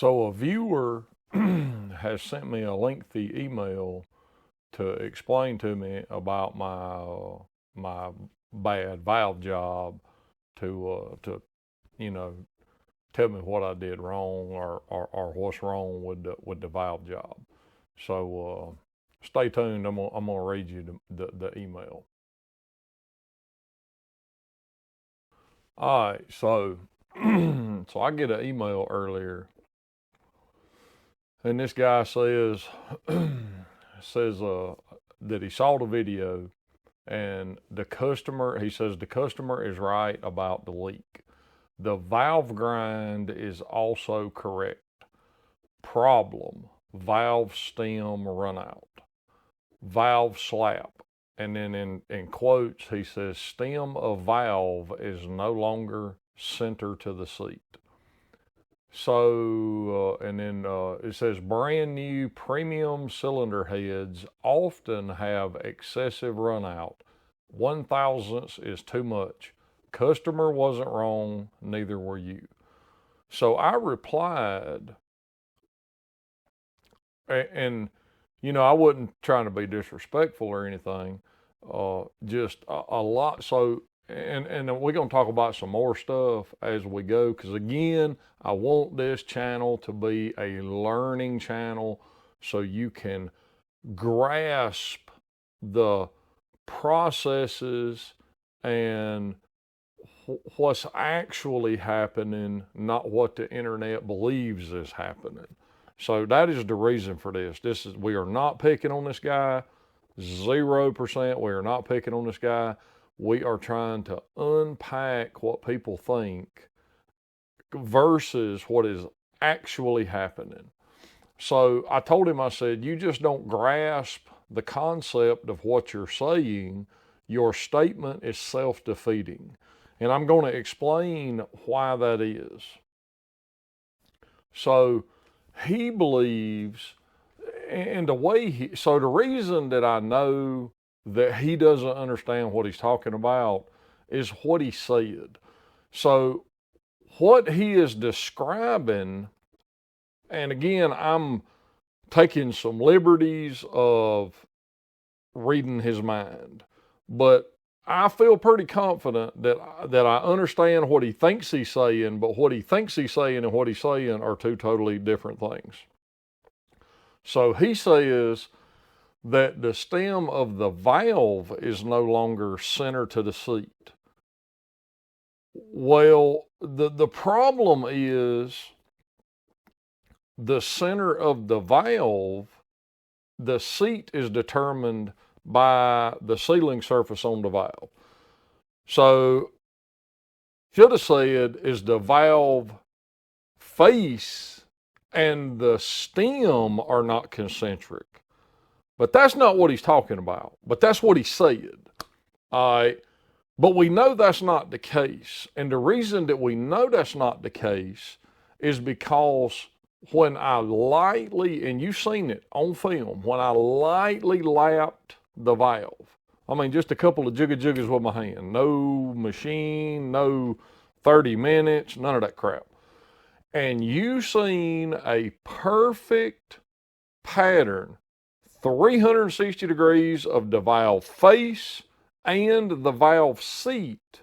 So a viewer has sent me a lengthy email to explain to me about my bad valve job to you know tell me what I did wrong or what's wrong with the valve job. So stay tuned. I'm gonna read you the email. All right. So so I get an email earlier, and this guy says says that he saw the video, and he says the customer is right about the leak. The valve grind is also correct. Problem: valve stem run out, valve slap. And then in quotes, he says stem of valve is no longer center to the seat. So, and then it says brand new premium cylinder heads often have excessive runout. 1/1000th is too much. Customer wasn't wrong, neither were you. So I replied, and I wasn't trying to be disrespectful or anything, just a lot. So, and we're going to talk about some more stuff as we go, because again, I want this channel to be a learning channel so you can grasp the processes and what's actually happening, not what the internet believes is happening. So that is the reason for this. We are not picking on this guy. 0%. We are not picking on this guy. We are trying to unpack what people think versus what is actually happening. So I told him, I said, you just don't grasp the concept of what you're saying. Your statement is self-defeating. And I'm going to explain why that is. So he believes, and the reason that I know that he doesn't understand what he's talking about is what he said. So what he is describing, and again, I'm taking some liberties of reading his mind, but I feel pretty confident that I understand what he thinks he's saying, but what he thinks he's saying and what he's saying are two totally different things. So he says that the stem of the valve is no longer center to the seat. Well, the problem is the center of the valve, the seat is determined by the sealing surface on the valve. So should have said is the valve face and the stem are not concentric. But that's not what he's talking about. But that's what he said. All right. But we know that's not the case. And the reason that we know that's not the case is because when I lightly, and you've seen it on film, when I lightly lapped the valve, I mean, just a couple of jiggas with my hand, no machine, no 30 minutes, none of that crap. And you seen a perfect pattern, 360 degrees of the valve face and the valve seat.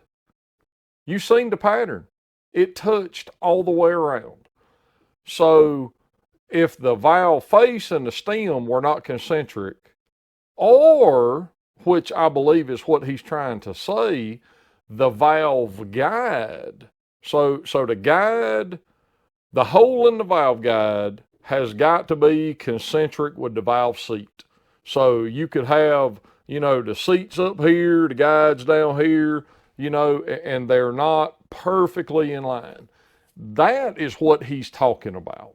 You seen the pattern. It touched all the way around. So if the valve face and the stem were not concentric, or, which I believe is what he's trying to say, the valve guide. So the guide, the hole in the valve guide has got to be concentric with the valve seat. So you could have, the seats up here, the guides down here, and they're not perfectly in line. That is what he's talking about.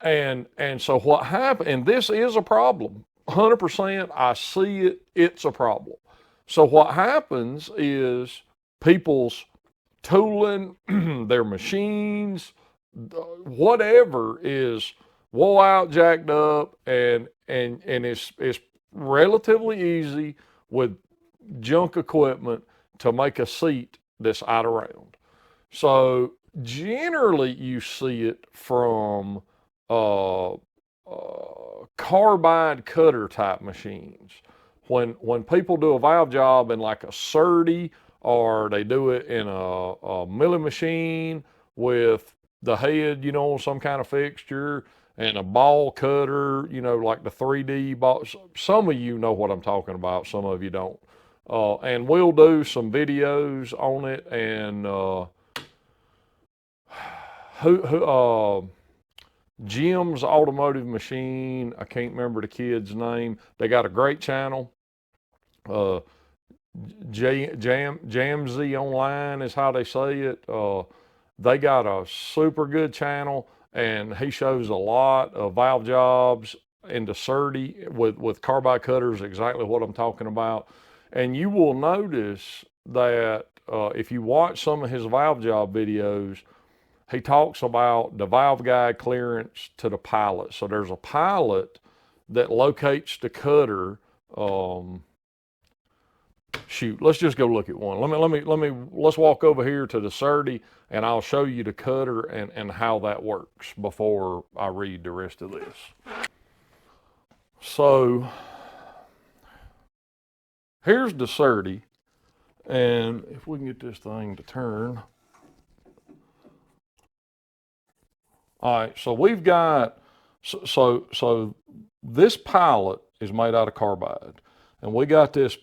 And so what happened, and this is a problem, 100%, I see it, it's a problem. So what happens is people's tooling, their machines, whatever is wore out, jacked up, and it's relatively easy with junk equipment to make a seat that's out of round. So generally you see it from uh, carbide cutter type machines. When people do a valve job in like a SERDI, or they do it in a milling machine with the head, on some kind of fixture, and a ball cutter, like the 3D ball. Some of you know what I'm talking about, some of you don't. And we'll do some videos on it, and Jim's Automotive Machine, I can't remember the kid's name. They got a great channel. Jamsy Online is how they say it. They got a super good channel, and he shows a lot of valve jobs into SERDI with carbide cutters, exactly what I'm talking about. And you will notice that if you watch some of his valve job videos, he talks about the valve guide clearance to the pilot. So there's a pilot that locates the cutter. Shoot, let's just go look at one. Let's walk over here to the SERDI, and I'll show you the cutter and how that works before I read the rest of this. So here's the SERDI, and if we can get this thing to turn. All right, so we've got, so this pilot is made out of carbide, and we got this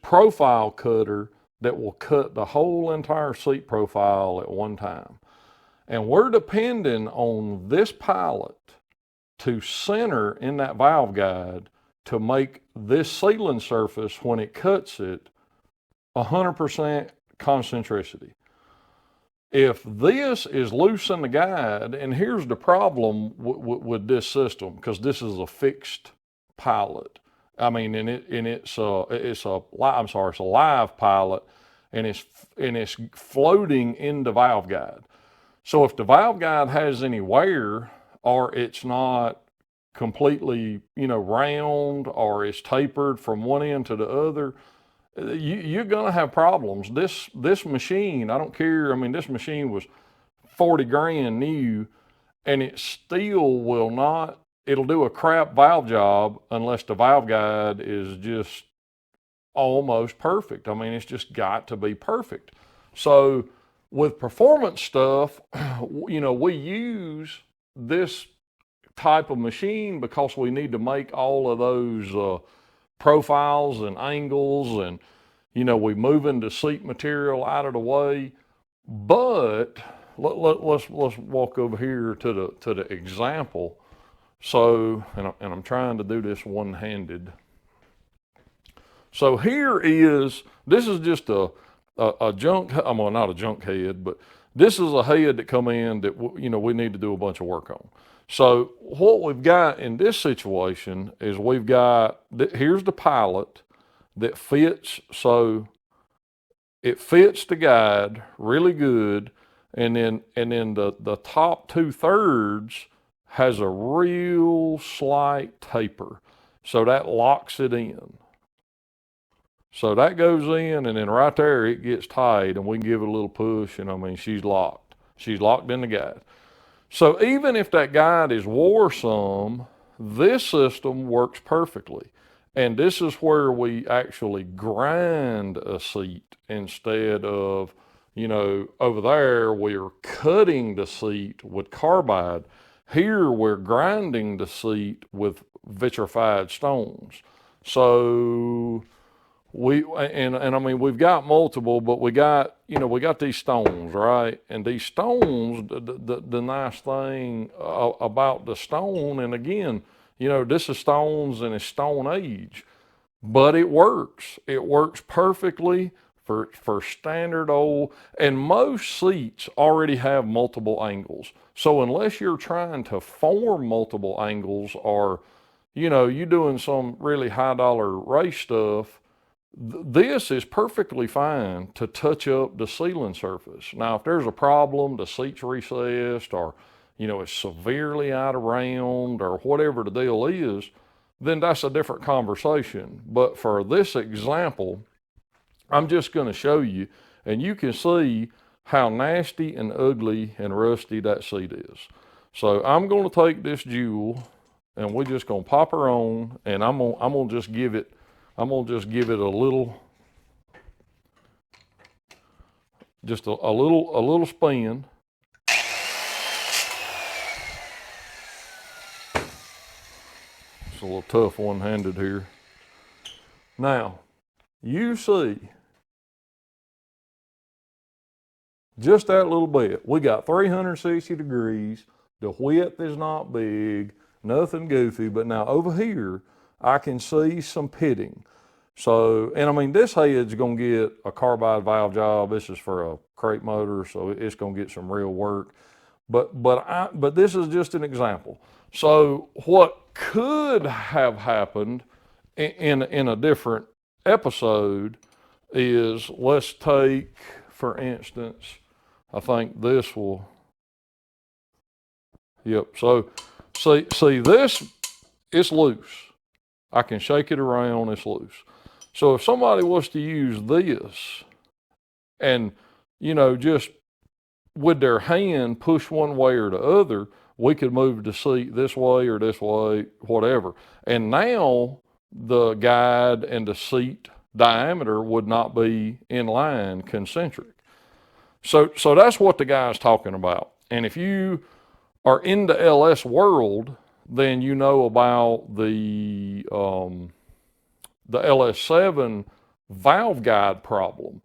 profile cutter that will cut the whole entire seat profile at one time. And we're depending on this pilot to center in that valve guide to make this sealing surface, when it cuts it, 100% concentricity. If this is loose in the guide, and here's the problem with this system, because this is a fixed pilot. I mean, it's a live pilot, and it's floating in the valve guide. So if the valve guide has any wear, or it's not completely, round, or it's tapered from one end to the other, you're gonna have problems. This machine, I don't care. I mean, this machine was 40 grand new, and it still will not. It'll do a crap valve job unless the valve guide is just almost perfect. I mean, it's just got to be perfect. So with performance stuff, we use this type of machine because we need to make all of those profiles and angles, and we moving the seat material out of the way. But let's walk over here to the example. So, and I'm trying to do this one-handed. So this is just a junk, well, not a junk head, but this is a head that come in that we need to do a bunch of work on. So what we've got in this situation is here's the pilot that fits, so it fits the guide really good, and then the top 2/3 has a real slight taper, so that locks it in. So that goes in, and then right there it gets tight, and we can give it a little push, and I mean, she's locked. She's locked in the guide. So even if that guide is wore some, this system works perfectly. And this is where we actually grind a seat instead of, over there we're cutting the seat with carbide. Here we're grinding the seat with vitrified stones. So and I mean, we've got multiple, but we got these stones, right? And these stones, the nice thing about the stone, and again, this is stones and it's stone age, but it works. It works perfectly for standard old, and most seats already have multiple angles. So unless you're trying to form multiple angles, or, you're doing some really high dollar race stuff, this is perfectly fine to touch up the sealing surface. Now, if there's a problem, the seat's recessed, or, it's severely out of round, or whatever the deal is, then that's a different conversation. But for this example, I'm just going to show you, and you can see how nasty and ugly and rusty that seat is. So I'm going to take this jewel and we're just going to pop her on, and I'm going to just give it a little, just a little spin. It's a little tough one-handed here. Now, you see, just that little bit. We got 360 degrees. The width is not big, nothing goofy. But now over here, I can see some pitting. So, and I mean, this head's going to get a carbide valve job. This is for a crate motor, so it's going to get some real work. But this is just an example. So what could have happened in a different episode is, let's take, for instance, I think this will, yep. So see this, it's loose. I can shake it around, it's loose. So if somebody was to use this and, just with their hand push one way or the other, we could move the seat this way or this way, whatever. And now the guide and the seat diameter would not be in line, concentric. So that's what the guy's talking about. And if you are in the LS world, then you know about the LS7 valve guide problem.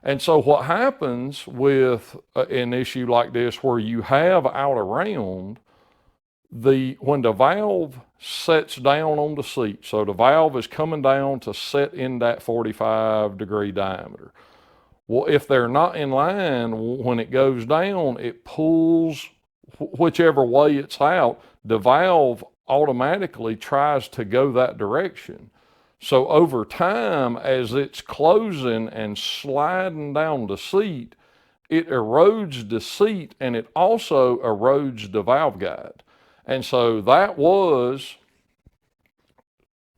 And so what happens with an issue like this, where you have out around, when the valve sets down on the seat, so the valve is coming down to set in that 45-degree diameter. Well, if they're not in line, when it goes down, it pulls whichever way it's out. The valve automatically tries to go that direction. So over time, as it's closing and sliding down the seat, it erodes the seat, and it also erodes the valve guide. And so that was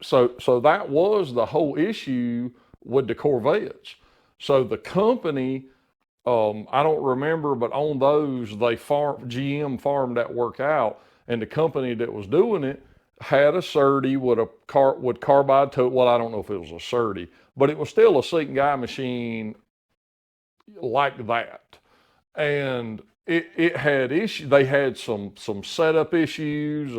the whole issue with the Corvettes. So the company, I don't remember, but on those, GM farmed that work out, and the company that was doing it had a SERDI with carbide toe. Well, I don't know if it was a SERDI, but it was still a seat and guide machine like that. And it had issues. They had some setup issues,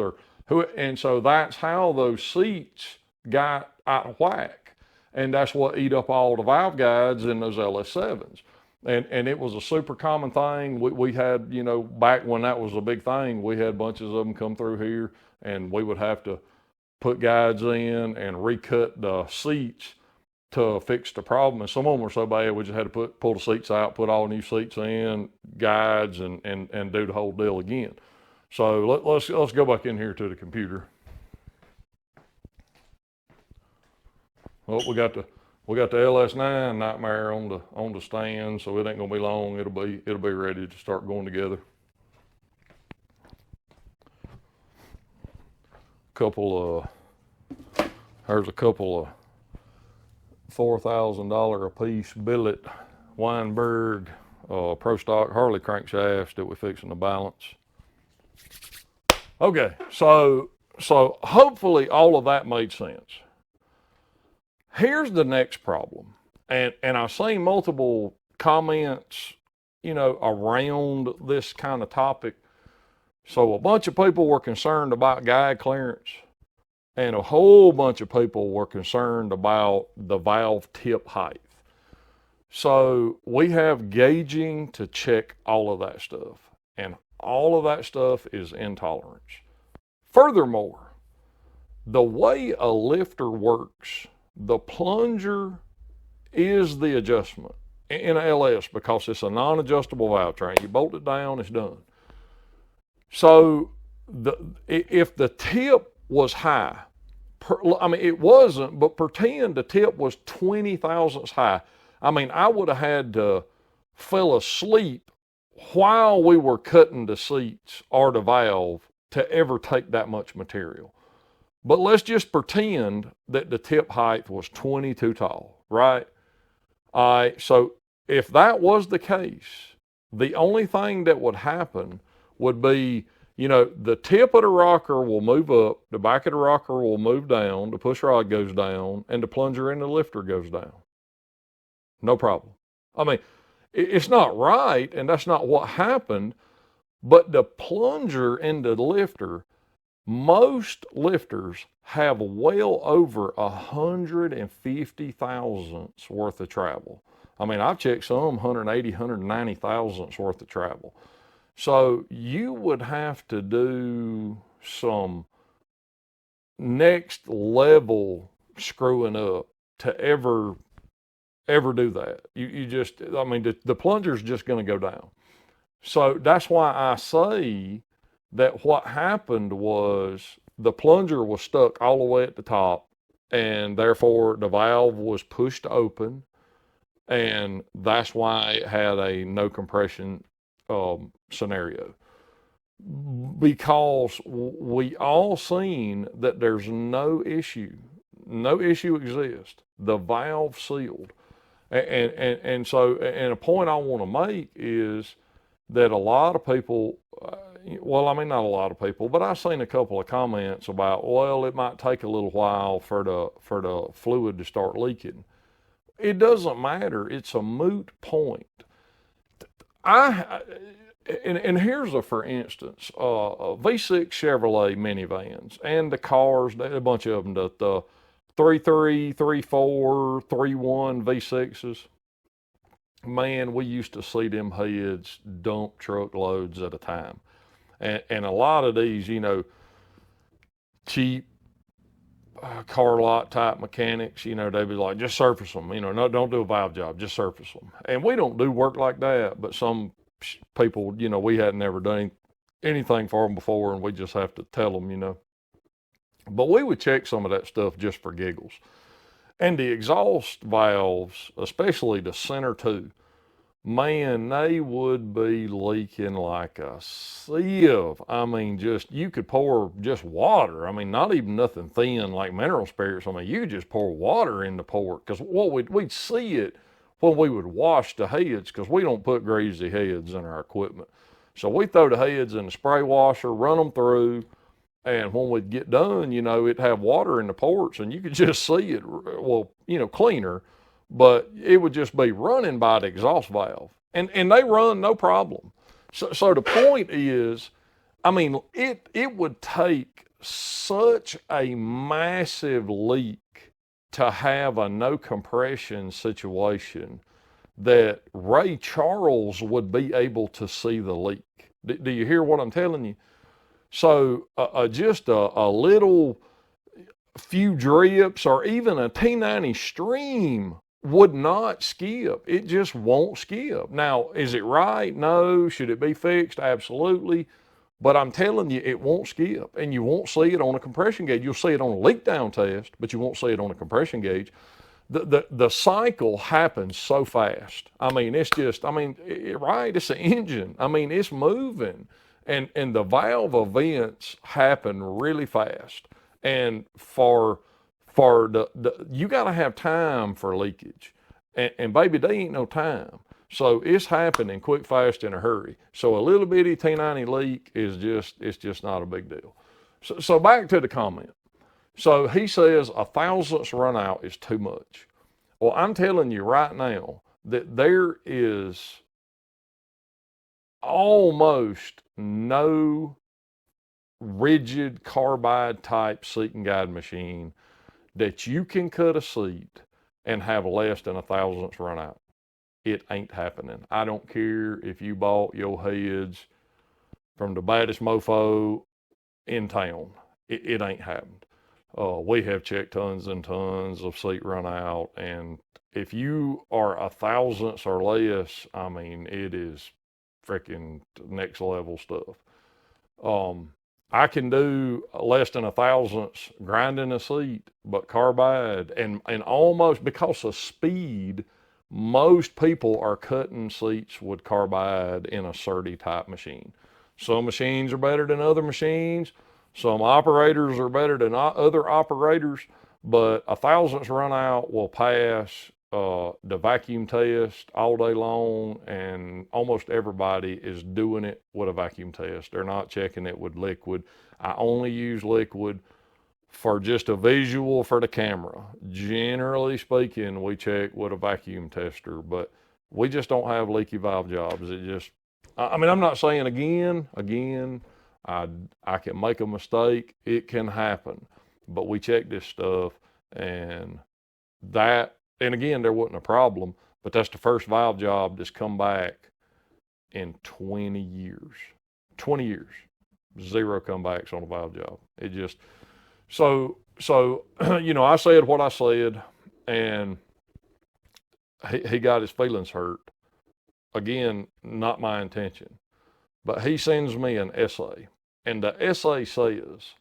and so that's how those seats got out of whack. And that's what eat up all the valve guides in those LS7s. And it was a super common thing. We had, back when that was a big thing, we had bunches of them come through here, and we would have to put guides in and recut the seats to fix the problem. And some of them were so bad, we just had to pull the seats out, put all new seats in, guides, and do the whole deal again. So let's go back in here to the computer. Well, we got the LS9 nightmare on the stand, so it ain't gonna be long. It'll be ready to start going together. There's a couple of $4,000 a piece billet Weinberg Pro Stock Harley crankshafts that we're fixing to balance. Okay, so hopefully all of that made sense. Here's the next problem, and I've seen multiple comments, around this kind of topic. So a bunch of people were concerned about guide clearance, and a whole bunch of people were concerned about the valve tip height. So we have gauging to check all of that stuff, and all of that stuff is intolerance. Furthermore, the way a lifter works, the plunger is the adjustment in a LS, because it's a non-adjustable valve train. You bolt it down, it's done. So if the tip was high, it wasn't, but pretend the tip was 20 thousandths high. I would have had to fell asleep while we were cutting the seats or the valve to ever take that much material. But let's just pretend that the tip height was 20 too tall, right? All right, so if that was the case, The only thing that would happen would be, the tip of the rocker will move up, the back of the rocker will move down, the push rod goes down, and the plunger in the lifter goes down. No problem. I mean, it's not right, and that's not what happened, but the plunger in the lifter, most lifters have well over 150 thousandths worth of travel. I mean, I've checked some 180, 190 thousandths worth of travel. So you would have to do some next level screwing up to ever do that. You just, I mean, the plunger's just going to go down. So that's why I say that what happened was the plunger was stuck all the way at the top, and therefore the valve was pushed open, and that's why it had a no compression scenario. Because we all seen that there's no issue exists. The valve sealed. And so, and a point I want to make is that a lot of people, well, I mean, not a lot of people, but I've seen a couple of comments about, well, it might take a little while for the fluid to start leaking. It doesn't matter. It's a moot point. And here's for instance, V6 Chevrolet minivans and the cars, a bunch of them, the 3.3, 3.4, 3.1 V6s. Man, we used to see them heads dump truckloads at a time. And a lot of these, cheap car lot type mechanics, they'd be like, just surface them, no, don't do a valve job, just surface them. And we don't do work like that, but some people, we hadn't ever done anything for them before, and we just have to tell them, But we would check some of that stuff just for giggles. And the exhaust valves, especially the center two, man, they would be leaking like a sieve. I mean, you could pour just water. I mean, not even nothing thin like mineral spirits. I mean, you could just pour water in the port, because we'd see it when we would wash the heads, because we don't put greasy heads in our equipment. So we throw the heads in the spray washer, run them through, and when we'd get done, it'd have water in the ports, and you could just see it, well, cleaner, but it would just be running by the exhaust valve. And they run no problem. So the point is, I mean, it would take such a massive leak to have a no compression situation that Ray Charles would be able to see the leak. Do you hear what I'm telling you? So just a little few drips or even a T90 stream would not skip. It just won't skip. Now, is it right? No. Should it be fixed? Absolutely. But I'm telling you, it won't skip, and you won't see it on a compression gauge. You'll see it on a leak down test, but you won't see it on a compression gauge. The cycle happens so fast. I mean, it's just, right, it's an engine. I mean, it's moving. And the valve events happen really fast. And for you got to have time for leakage. And baby, they ain't no time. So it's happening quick, fast, in a hurry. So a little bitty T90 leak it's just not a big deal. So back to the comment. So he says a thousandths run out is too much. Well, I'm telling you right now that there is almost no rigid carbide type seat and guide machine that you can cut a seat and have less than a thousandths run out. It ain't happening. I don't care if you bought your heads from the baddest mofo in town. It ain't happened. We have checked tons and tons of seat run out, and if you are a thousandths or less, I mean, it is freaking next level stuff. I can do less than a thousandths grinding a seat, but carbide and almost because of speed, most people are cutting seats with carbide in a SERDI type machine. Some machines are better than other machines. Some operators are better than other operators, but a thousandths run out will pass the vacuum test all day long, and almost everybody is doing it with a vacuum test. They're not checking it with liquid. I only use liquid for just a visual for the camera. Generally speaking, we check with a vacuum tester, but we just don't have leaky valve jobs. It just, I mean, I'm not saying again, I, I can make a mistake. It can happen, but we check this stuff, and that, and again, there wasn't a problem, but that's the first valve job that's come back in 20 years. 20 years. Zero comebacks on a valve job. It just, so I said what I said, and he got his feelings hurt. Again, not my intention. But he sends me an essay, and the essay says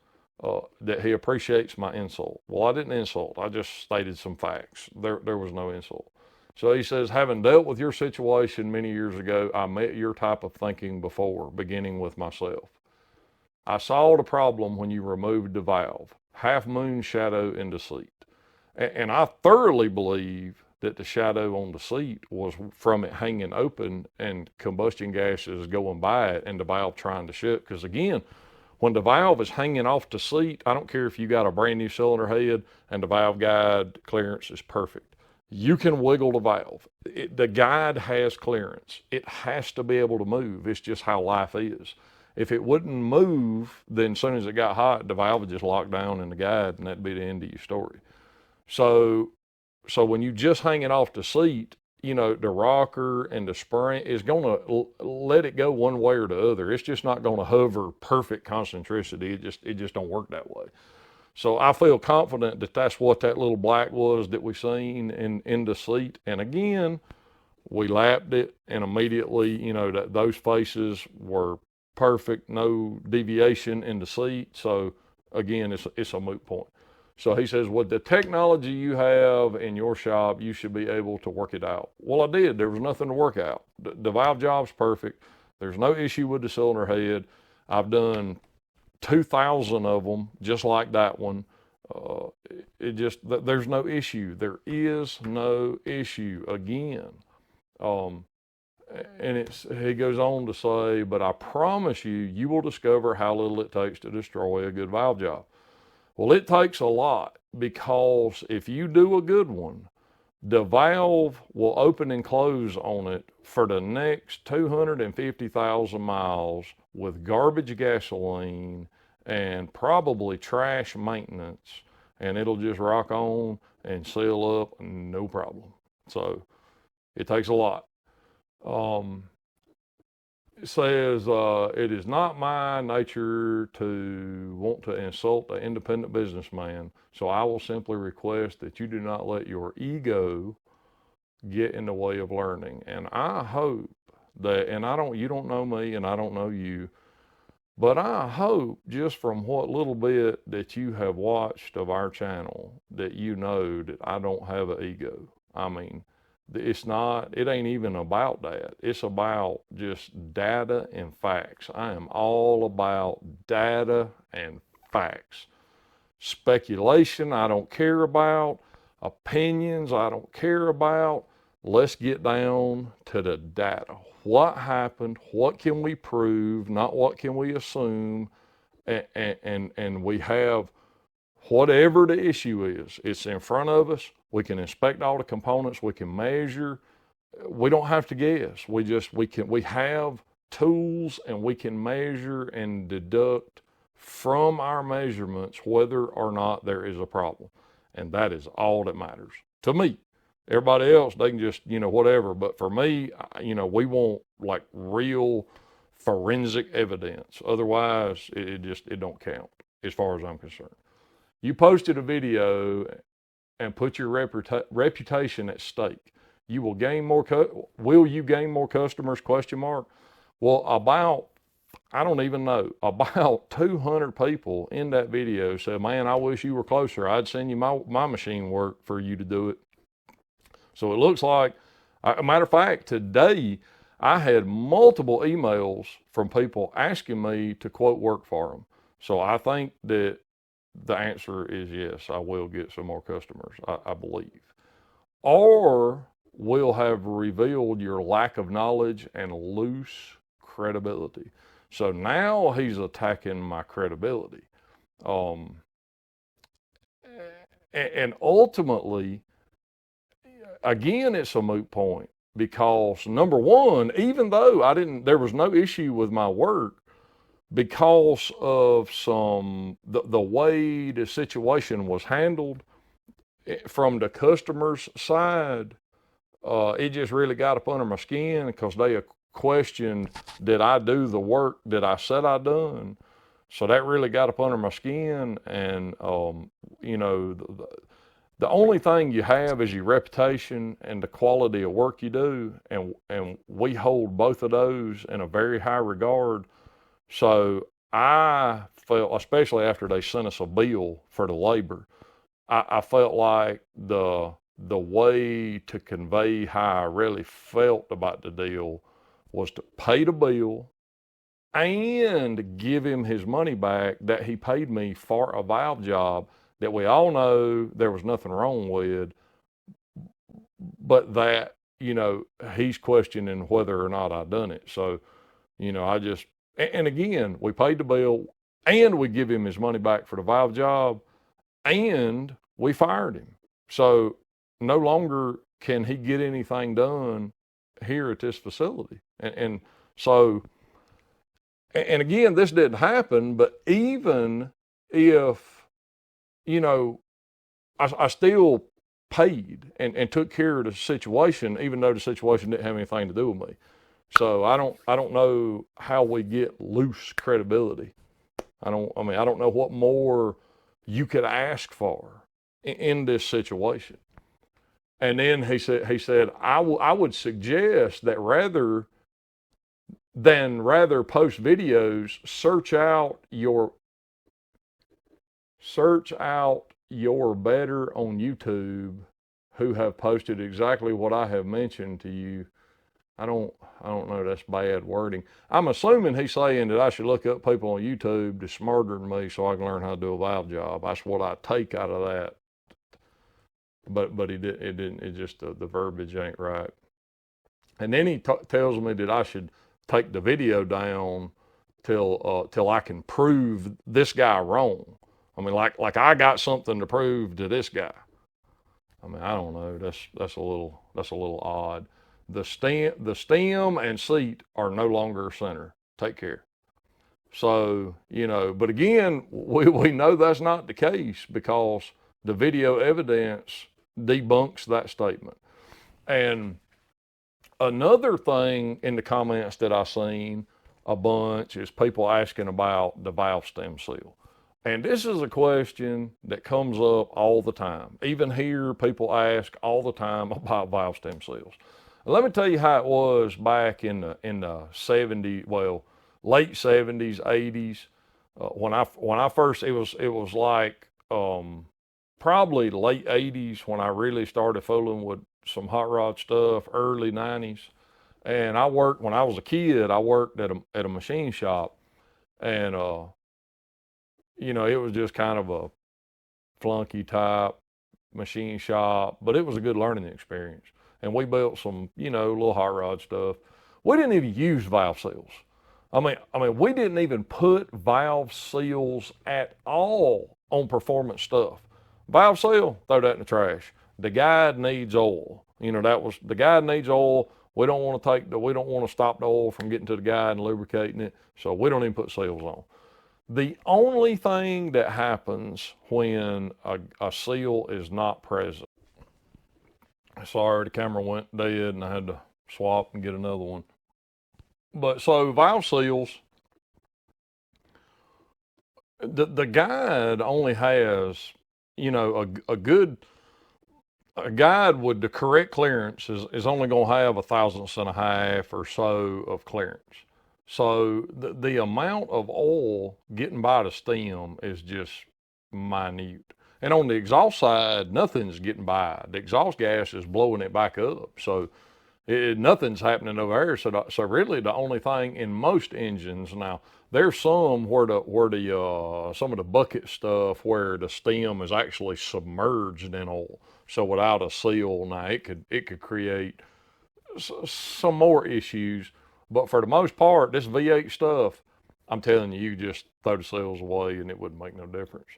that he appreciates my insult. Well, I didn't insult. I just stated some facts. There was no insult. So he says, having dealt with your situation many years ago, I met your type of thinking before, beginning with myself. I saw the problem when you removed the valve, half moon shadow in the seat. And I thoroughly believe that the shadow on the seat was from it hanging open and combustion gases going by it and the valve trying to shut. Because again, when the valve is hanging off the seat, I don't care if you got a brand new cylinder head and the valve guide clearance is perfect. You can wiggle the valve. The guide has clearance. It has to be able to move. It's just how life is. If it wouldn't move, then as soon as it got hot, the valve would just lock down in the guide, and that'd be the end of your story. So, so when you just hang it off the seat, the rocker and the spring is going to let it go one way or the other. It's just not going to hover perfect concentricity. It just don't work that way. So I feel confident that that's what that little black was that we seen in the seat. And again, we lapped it, and immediately, that those faces were perfect, no deviation in the seat. So again, it's a moot point. So he says, with the technology you have in your shop, you should be able to work it out. Well, I did. There was nothing to work out. The valve job's perfect. There's no issue with the cylinder head. I've done 2,000 of them just like that one. There's no issue. There is no issue again. Um, and he goes on to say, but I promise you, you will discover how little it takes to destroy a good valve job. Well, it takes a lot, because if you do a good one, the valve will open and close on it for the next 250,000 miles with garbage gasoline and probably trash maintenance, and it'll just rock on and seal up, no problem. So it takes a lot. It says, it is not my nature to want to insult an independent businessman, so I will simply request that you do not let your ego get in the way of learning. And I hope that, and you don't know me and I don't know you, but I hope just from what little bit that you have watched of our channel that you know that I don't have an ego. I mean, it ain't even about that. It's about just data and facts. I am all about data and facts. Speculation, I don't care about. Opinions, I don't care about. Let's get down to the data. What happened? What can we prove? Not what can we assume? And we have whatever the issue is, it's in front of us. We can inspect all the components. We can measure. We don't have to guess. We have tools, and we can measure and deduct from our measurements whether or not there is a problem. And that is all that matters to me. Everybody else, they can just, whatever. But for me, we want like real forensic evidence. Otherwise, it don't count as far as I'm concerned. You posted a video and put your reputation at stake. You will gain more. Will you gain more customers? Question mark. Well, I don't even know, about 200 people in that video said, "Man, I wish you were closer. I'd send you my machine work for you to do it." So it looks like, a matter of fact, today I had multiple emails from people asking me to quote work for them. So I think that the answer is yes, I will get some more customers, I believe. or will have revealed your lack of knowledge and loose credibility. So now he's attacking my credibility. Um, and ultimately, again, it's a moot point because number one, even though there was no issue with my work because of the way the situation was handled from the customer's side, it just really got up under my skin because they questioned, did I do the work that I said I done? So that really got up under my skin. And, you know, the only thing you have is your reputation and the quality of work you do. And we hold both of those in a very high regard. So I felt, especially after they sent us a bill for the labor, I felt like the way to convey how I really felt about the deal was to pay the bill and give him his money back that he paid me for a valve job that we all know there was nothing wrong with, but that, you know, he's questioning whether or not I done it. So, you know, and again, we paid the bill and we give him his money back for the valve job and we fired him. So no longer can he get anything done here at this facility. And so, and again, this didn't happen, but even if, you know, I still paid and took care of the situation, even though the situation didn't have anything to do with me. So I don't know how we get loose credibility. I don't know what more you could ask for in this situation. And then he said, I would suggest that rather post videos, search out your better on YouTube who have posted exactly what I have mentioned to you. I don't know, that's bad wording. I'm assuming he's saying that I should look up people on YouTube that's smarter than me so I can learn how to do a valve job. That's what I take out of that. But it didn't, it just, the verbiage ain't right. And then he tells me that I should take the video down till I can prove this guy wrong. I mean, like I got something to prove to this guy. I mean, I don't know. That's a little odd. The stem and seat are no longer center. Take care. So, you know, but again, we know that's not the case because the video evidence debunks that statement. And another thing in the comments that I seen a bunch is people asking about the valve stem seal. And this is a question that comes up all the time. Even here, people ask all the time about valve stem seals. Let me tell you how it was back in the 70s, well, late 70s, 80s. When I first, it was like probably late 80s when I really started fooling with some hot rod stuff, early 90s. And when I was a kid, I worked at a machine shop. And, you know, it was just kind of a flunky type machine shop, but it was a good learning experience. And we built some, you know, little hot rod stuff. We didn't even use valve seals. We didn't even put valve seals at all on performance stuff. Valve seal, throw that in the trash. The guide needs oil. You know, the guide needs oil. We don't want to stop the oil from getting to the guide and lubricating it. So we don't even put seals on. The only thing that happens when a seal is not present, sorry, the camera went dead and I had to swap and get another one. But so valve seals, the guide only has, you know, a guide with the correct clearance is only going to have 1/1000 or so of clearance. So the amount of oil getting by the stem is just minute. And on the exhaust side, nothing's getting by. The exhaust gas is blowing it back up. So, Nothing's happening over there. So really, the only thing in most engines now, there's some where some of the bucket stuff where the stem is actually submerged in oil. So without a seal, now it could create some more issues. But for the most part, this V8 stuff, I'm telling you, you just throw the seals away and it wouldn't make no difference.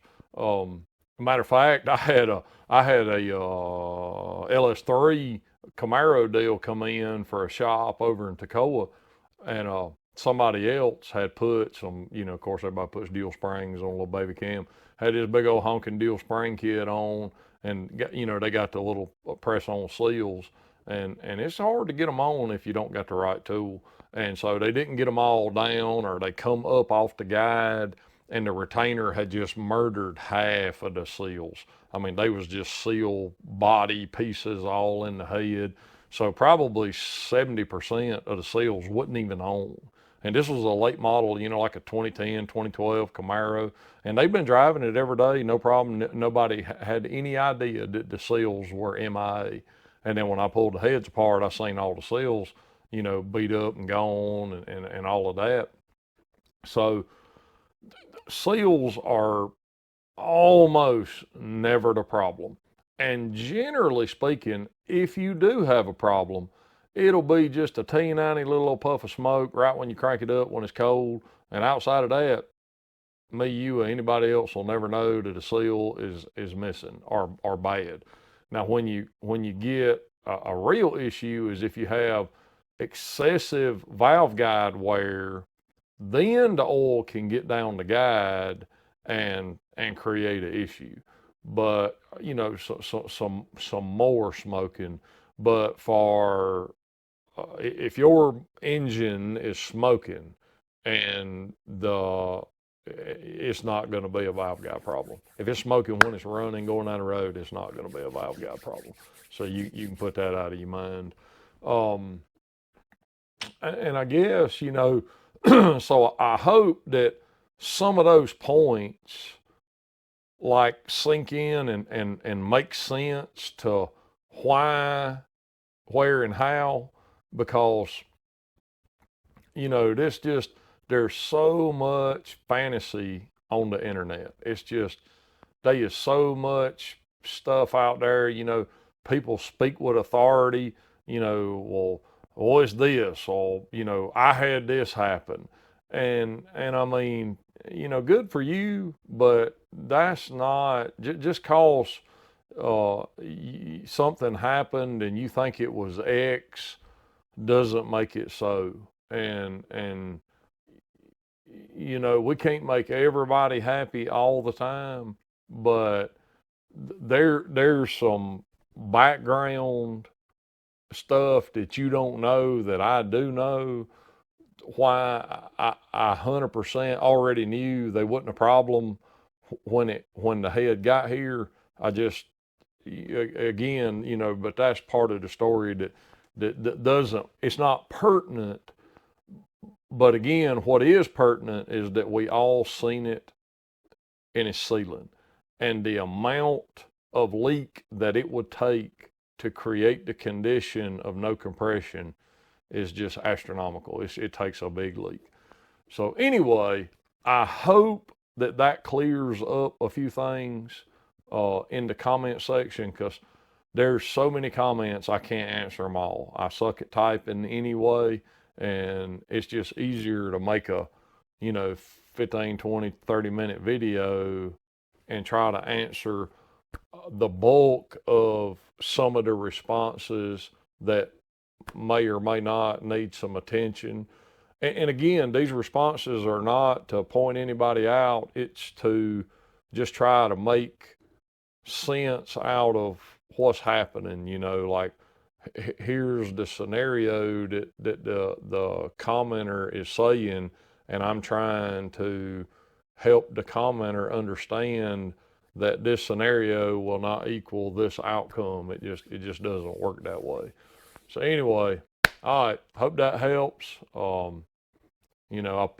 Matter of fact, I had a LS3 Camaro deal come in for a shop over in Toccoa, and somebody else had put some, of course, everybody puts Deal Springs on a little baby cam. Had this big old honking Deal Spring kit on, and they got the little press-on seals, and it's hard to get them on if you don't got the right tool. And so they didn't get them all down, or they come up off the guide, and the retainer had just murdered half of the seals. I mean, they was just seal body pieces all in the head. So probably 70% of the seals wasn't even on. And this was a late model, like a 2010, 2012 Camaro. And they've been driving it every day, no problem. Nobody had any idea that the seals were MIA. And then when I pulled the heads apart, I seen all the seals, beat up and gone and all of that. So seals are almost never the problem. And generally speaking, if you do have a problem, it'll be just a teeny tiny little puff of smoke right when you crank it up when it's cold. And outside of that, me, you, or anybody else will never know that a seal is missing or bad. Now, when you get a real issue is if you have excessive valve guide wear, then the oil can get down the guide and create an issue. But some more smoking. But for if your engine is smoking and it's not going to be a valve guide problem. If it's smoking when it's running, going down the road, it's not going to be a valve guide problem. So you can put that out of your mind. And I guess, so I hope that some of those points like sink in and make sense to why, where, and how, because, there's so much fantasy on the internet. It's just, there is so much stuff out there, people speak with authority, well, it's this, or, I had this happen. And I mean, good for you, but that's not, just cause something happened and you think it was X doesn't make it so. And we can't make everybody happy all the time, but there's some background stuff that you don't know that I do know, why I 100% already knew they wasn't a problem when the head got here. I just, again, but that's part of the story that doesn't, it's not pertinent. But again, what is pertinent is that we all seen it in its sealing, and the amount of leak that it would take to create the condition of no compression is just astronomical. It takes a big leak. So anyway, I hope that clears up a few things in the comment section, because there's so many comments I can't answer them all. I suck at typing anyway, and it's just easier to make a 15, 20, 30-minute video and try to answer the bulk of some of the responses that may or may not need some attention. And again, these responses are not to point anybody out. It's to just try to make sense out of what's happening. Like, here's the scenario that the commenter is saying, and I'm trying to help the commenter understand that this scenario will not equal this outcome. It just doesn't work that way. So anyway, all right, hope that helps. I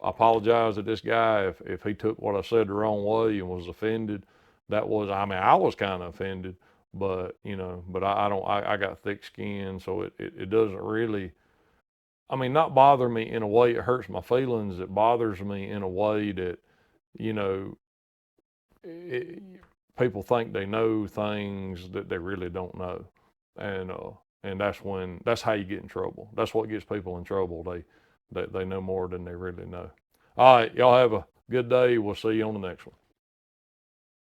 apologize to this guy if he took what I said the wrong way and was offended. I was kind of offended, But but I don't. I got thick skin, so it doesn't really. I mean, not bother me in a way it hurts my feelings. It bothers me in a way that you know it, people think they know things that they really don't know, and that's how you get in trouble. That's what gets people in trouble. They know more than they really know. All right, y'all have a good day. We'll see you on the next one.